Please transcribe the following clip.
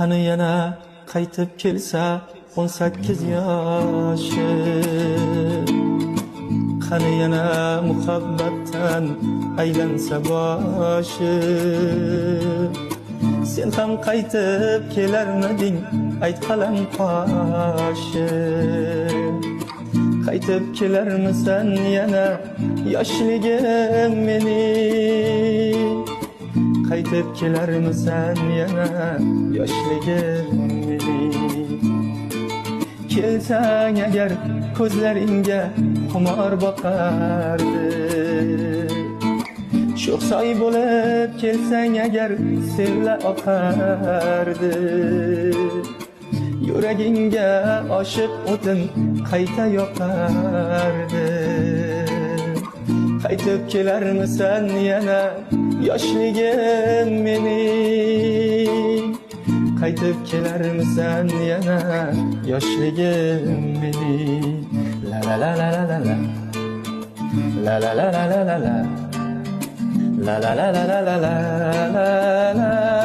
Qani yana qaytib kelsa 18 yoshi. Qani yana muhabbatdan aylansa boshi. Sen ham qaytib kelarmiding ayt qalam qoshi. Qaytib kelarmisan yana yoshligim mening. Qaytib kelarmisan yana yoshligim mening. Kelsang agar ko'zlaringga xumor boqardi. Sho'xsoy bo'lib kelsang agar sevla oqardi. Yuragingga oshiq o'tin qayta yoqardi. Qaytib kelarmisan yana yoshligim mening. Qaytib kelarmisan yana yoshligim mening. La la la la la la. La la la la la la. La la la la la la la la.